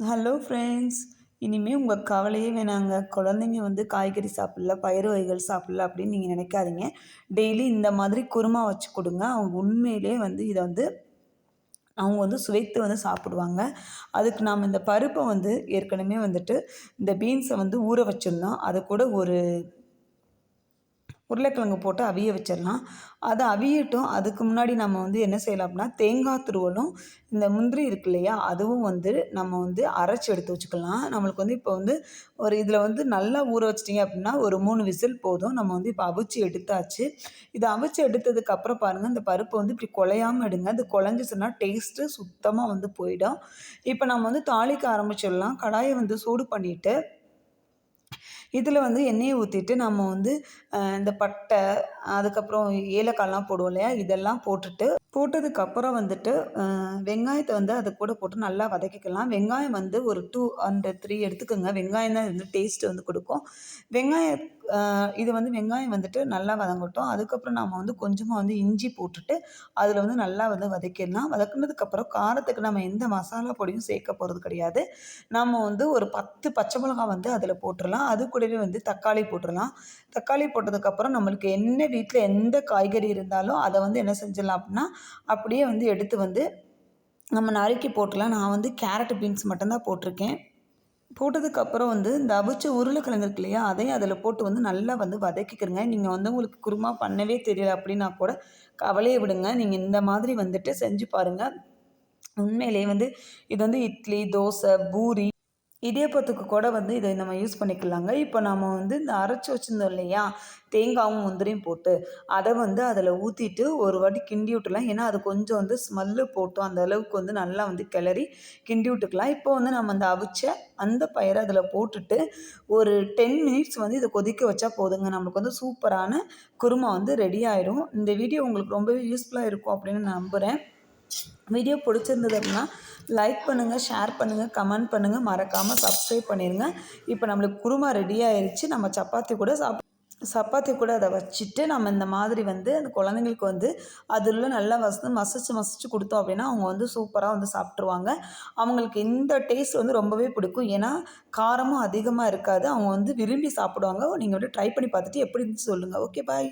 Hello friends. இனிமேல் உங்கள் கவலையே வேணாங்க. குழந்தைங்க வந்து காய்கறி சாப்பிடல, பயிறு வகைகள் சாப்பிடல அப்படின்னு நீங்கள் நினைக்காதீங்க. டெய்லி இந்த மாதிரி குருமா வச்சு கொடுங்க. அவங்க உண்மையிலே வந்து இதை வந்து அவங்க வந்து சுவைத்து வந்து சாப்பிடுவாங்க. அதுக்கு நாம் இந்த பருப்பை வந்து ஏற்கனவே வந்துட்டு இந்த பீன்ஸை வந்து ஊற வச்சிருந்தோம். அது கூட ஒரு உருளைக்கிழங்கு போட்டு அவிய வச்சிடலாம். அது அவியட்டும். அதுக்கு முன்னாடி நம்ம வந்து என்ன செய்யலாம் அப்படின்னா, தேங்காய் துருவலும், இந்த முந்திரி இருக்கு இல்லையா, அதுவும் வந்து நம்ம வந்து அரைச்சி எடுத்து வச்சுக்கலாம். நம்மளுக்கு வந்து இப்போ வந்து ஒரு இதில் வந்து நல்லா ஊற வச்சிட்டிங்க அப்படின்னா, ஒரு 3 விசில் போதும். நம்ம வந்து இப்போ அவிச்சு எடுத்தாச்சு. இதை அவிச்சு எடுத்ததுக்கப்புறம் பாருங்கள், இந்த பருப்பை வந்து இப்படி குழையாமல் எடுங்க. அது குழஞ்சிச்சுன்னா டேஸ்ட்டு சுத்தமாக வந்து போயிடும். இப்போ நம்ம வந்து தாளிக்க ஆரம்பிச்சிடலாம். கடாயை வந்து சூடு பண்ணிவிட்டு இதில் வந்து எண்ணெயை ஊற்றிட்டு நம்ம வந்து இந்த பட்டை, அதுக்கப்புறம் ஏலக்காய்லாம் போடுவோம் இல்லையா, இதெல்லாம் போட்டதுக்கப்புறம் வந்துட்டு வெங்காயத்தை வந்து அது கூட போட்டு நல்லா வதக்கிக்கலாம். வெங்காயம் வந்து ஒரு 2 அந்த 3 எடுத்துக்கோங்க. வெங்காயம் தான் வந்து டேஸ்ட் வந்து கொடுக்கும். வெங்காயம் இது வந்து வெங்காயம் வந்துட்டு நல்லா வதங்கட்டும். அதுக்கப்புறம் நம்ம வந்து கொஞ்சமாக வந்து இஞ்சி போட்டுட்டு அதில் வந்து நல்லா வந்து வதக்கிடலாம். வதக்குனதுக்கப்புறம் காரத்துக்கு நம்ம எந்த மசாலா பொடியும் சேர்க்க போகிறது கிடையாது. நம்ம வந்து ஒரு 10 பச்சை மிளகாய் வந்து அதில் போட்டுடலாம். அது கூடவே வந்து தக்காளி போட்டுடலாம். தக்காளி போட்டதுக்கப்புறம் நம்மளுக்கு என்ன வீட்டில் எந்த காய்கறி இருந்தாலும் அதை வந்து என்ன செஞ்சிடலாம் அப்படின்னா, அப்படியே வந்து எடுத்து வந்து நம்ம நறுக்கி போட்டுடலாம். நான் வந்து கேரட், பீன்ஸ் மட்டும்தான் போட்டிருக்கேன். போட்டதுக்கப்புறம் வந்து இந்த அவிச்ச உருளைக்கிழங்கு இருக்கு இல்லையா, அதையும் அதில் போட்டு வந்து நல்லா வந்து வதக்கிக்கிறங்க. நீங்கள் வந்து உங்களுக்கு குருமா பண்ணவே தெரியல அப்படின்னா கூட கவலையை விடுங்க. நீங்கள் இந்த மாதிரி வந்துட்டு செஞ்சு பாருங்கள். உண்மையிலேயே வந்து இது வந்து இட்லி, தோசை, பூரி, இடியாப்பத்துக்கு கூட வந்து இதை நம்ம யூஸ் பண்ணிக்கலாங்க. இப்போ நம்ம வந்து இந்த அரைச்சி வச்சுருந்தோம் இல்லையா, தேங்காயும் முந்திரியும் போட்டு அதை வந்து அதில் ஊற்றிட்டு ஒரு வாட்டி கிண்டி விட்டுலாம். ஏன்னா அது கொஞ்சம் வந்து ஸ்மெல்லு போட்டும், அந்த அளவுக்கு வந்து நல்லா வந்து கிளறி கிண்டி விட்டுக்கலாம். இப்போ வந்து நம்ம அந்த அவிச்ச அந்த பயிரை அதில் போட்டுட்டு ஒரு 10 மினிட்ஸ் வந்து இதை கொதிக்க வச்சா போதுங்க. நம்மளுக்கு வந்து சூப்பரான குருமா வந்து ரெடி ஆயிடும். இந்த வீடியோ உங்களுக்கு ரொம்பவே யூஸ்ஃபுல்லாக இருக்கும் அப்படின்னு நான் நம்புகிறேன். வீடியோ பிடிச்சிருந்தது அப்படின்னா லைக் பண்ணுங்கள், ஷேர் பண்ணுங்கள், கமெண்ட் பண்ணுங்கள், மறக்காமல் சப்ஸ்கிரைப் பண்ணிடுங்க. இப்போ நம்மளுக்கு குருமா ரெடி ஆயிடுச்சு. நம்ம சப்பாத்தி கூட அதை வச்சுட்டு நம்ம இந்த மாதிரி வந்து அந்த குழந்தைங்களுக்கு வந்து அதில் நல்லா மசிச்சு கொடுத்தோம் அப்படின்னா அவங்க வந்து சூப்பராக வந்து சாப்பிட்ருவாங்க. அவங்களுக்கு இந்த டேஸ்ட் வந்து ரொம்பவே பிடிக்கும். ஏன்னா காரமும் அதிகமாக இருக்காது. அவங்க வந்து விரும்பி சாப்பிடுவாங்க. நீங்கள் வந்து ட்ரை பண்ணி பார்த்துட்டு எப்படி இருந்துச்சு சொல்லுங்கள். ஓகே, பாய்.